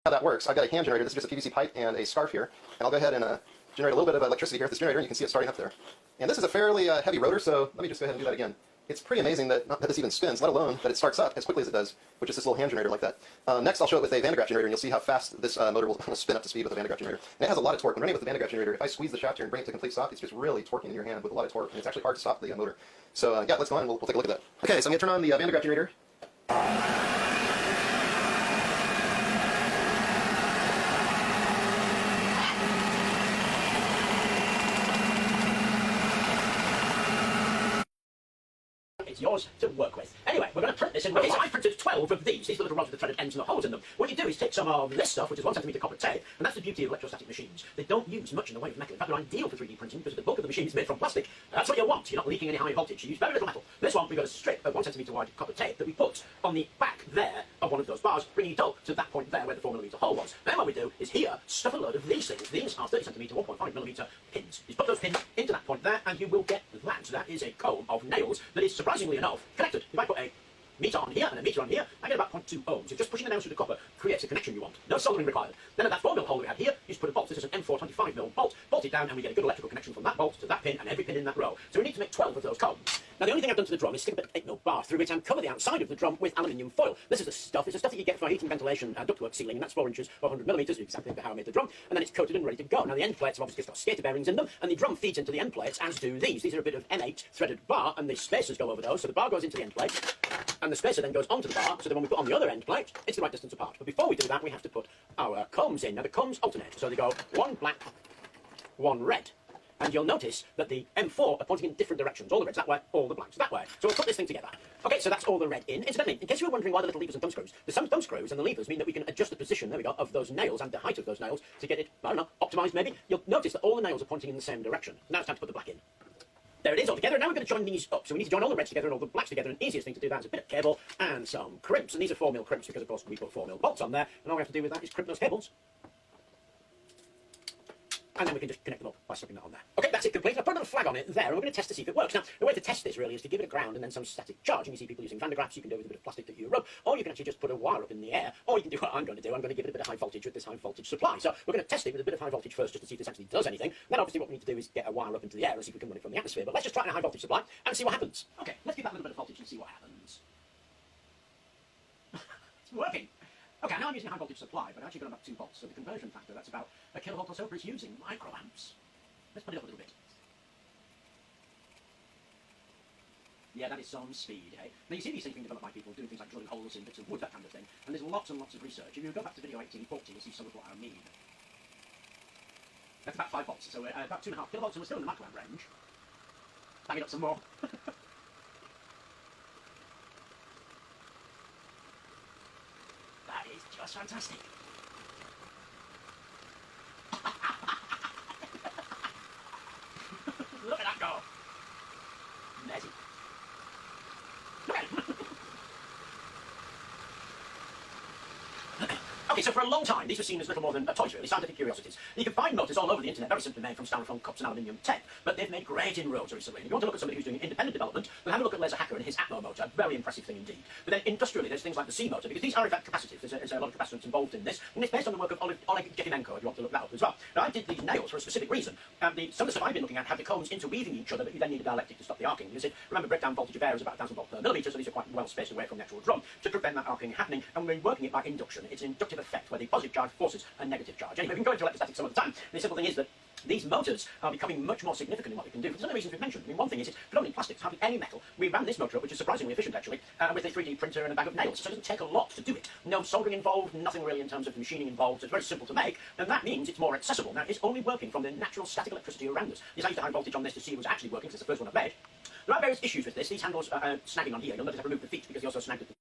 How that works, I've got a hand generator. This is just a PVC pipe and a scarf here. And I'll go ahead and generate a little bit of electricity here at this generator, and you can see it starting up there. And this is a fairly heavy rotor, so let me just go ahead and do that again. It's pretty amazing that, not that this even spins, let alone that it starts up as quickly as it does, with just this little hand generator like that. Next, I'll show it with a Van de Graaff generator, and you'll see how fast this motor will spin up to speed with a Van de Graaff generator. And it has a lot of torque. When running with the Van de Graaff generator, if I squeeze the shaft here and bring it to complete stop, it's just really torquing in your hand with a lot of torque, and it's actually hard to stop the motor. So yeah, let's go on and we'll take a look at that. Okay, so I'm going to turn on the Van de Graaff generator. It's yours to work with. Anyway, we're going to print this in. Okay, so I printed 12 of these. These are the little rods with the threaded ends and the holes in them. What you do is take some of this stuff, which is 1 centimeter copper tape, and that's the beauty of electrostatic machines. They don't use much in the way of metal. In fact, they're ideal for 3D printing because the bulk of the machine is made from plastic. That's what you want. You're not leaking any high voltage. You use very little metal. This one, we've got a strip of 1 centimeter wide copper tape that we put on the back there of one of those bars, bringing it up to that point there where the 4 millimeter hole was. Then what we do is here, stuff a load of these things. These are 30 centimeter, 1.5 millimeter pins. You put those pins into that point there, and you will get that. So that is a comb of nails that is, surprisingly enough, connected. If I put a meter on here and a meter on here, I get about 0.2 ohms. So just pushing the nails through the copper creates a connection you want. No soldering required. Then at that 4mm hole that we have here, you just put a bolt. This is an M4 25mm bolt. Bolt it down, and we get a good electrical connection from that bolt to that pin and every pin in that row. So we need to make 12 of those combs. Now the only thing I've done to the drum is stick a bit of 8mm bar through it and cover the outside of the drum with aluminium foil. This is the stuff. It's the stuff that you get for heating, ventilation, ductwork sealing, and that's 4 inches or 100mm, exactly how I made the drum. And then it's coated and ready to go. Now the end plates have obviously got stator bearings in them, and the drum feeds into the end plates, as do these. These are a bit of M8 threaded bar, and the spacers go over those. So the bar goes into the end plate, and the spacer then goes onto the bar, so that when we put on the other end plate, it's the right distance apart. But before we do that, we have to put our combs in. Now the combs alternate, so they go one black, one red. And you'll notice that the M4 are pointing in different directions. All the reds that way, all the blacks that way. So we'll put this thing together. Okay, so that's all the red in. Incidentally, in case you were wondering why the little levers and thumb screws, the thumb screws and the levers mean that we can adjust the position, there we go, of those nails and the height of those nails to get it, I don't know, optimized maybe. You'll notice that all the nails are pointing in the same direction. Now it's time to put the black in. There it is all together. Now we're going to join these up. So we need to join all the reds together and all the blacks together. And the easiest thing to do that is a bit of cable and some crimps. And these are 4mm crimps because, of course, we put 4mm bolts on there. And all we have to do with that is crimp those cables. And then we can just connect them up by slipping that on there. Okay, that's it complete. I put another flag on it there, and we're going to test to see if it works. Now, the way to test this really is to give it a ground and then some static charge. And you see people using Van de Graaffs. You can do it with a bit of plastic that you rub, or you can actually just put a wire up in the air, or you can do what I'm going to do. I'm going to give it a bit of high voltage with this high voltage supply. So we're going to test it with a bit of high voltage first, just to see if this actually does anything. Then obviously what we need to do is get a wire up into the air and see if we can run it from the atmosphere. But let's just try it in a high voltage supply and see what happens. Okay, let's give that a little bit of voltage and see what happens. It's working. Okay, now I'm using a high voltage supply, but I've actually got about 2 volts, so the conversion factor, that's about a kilovolt or so, but it's using microamps. Let's put it up a little bit. Yeah, that is some speed, hey? Now you see these things being developed by people doing things like drilling holes in bits of wood, that kind of thing, and there's lots and lots of research. If you go back to video 1840, you'll see some of what I mean. That's about 5 volts, so we're about 2.5 kilovolts, and we're still in the microamp range. Bang it up some more. That is just fantastic. Look at that go! Amazing. Okay, so for a long time, these were seen as little more than toys, really, scientific curiosities. And you can find motors all over the internet, very simply made from styrofoam cups and aluminium tape, but they've made great inroads recently. And if you want to look at somebody who's doing independent development, then have a look at Laser Hacker and his Atmo motor. Very impressive thing indeed. But then industrially, there's things like the C motor, because these are in fact capacitive. There's a lot of capacitance involved in this, and it's based on the work of Oleg Gefimenko, if you want to look that up as well. Now, I did these nails for a specific reason. Some of the stuff I've been looking at have the cones interweaving each other, but you then need a dielectric to stop the arcing. You see, remember, breakdown voltage of air is about 1000 volts per millimetre, so these are quite well spaced away from the actual drum to prevent that arcing happening, and we're working it by induction. It's an inductive effect where the positive charge forces a negative charge. Anyway, we can go into electrostatics some other time. The simple thing is that these motors are becoming much more significant in what we can do. For some of the reasons we've mentioned. I mean, one thing is it's predominantly plastics, hardly any metal. We ran this motor up, which is surprisingly efficient actually, with a 3D printer and a bag of nails. So it doesn't take a lot to do it. No soldering involved, nothing really in terms of machining involved. So it's very simple to make, and that means it's more accessible. Now, it's only working from the natural static electricity around us. Yes, I used to high voltage on this to see it was actually working, because it's the first one I've made. There are various issues with this. These handles are snagging on here. You'll notice I've removed the feet because they also snagged at the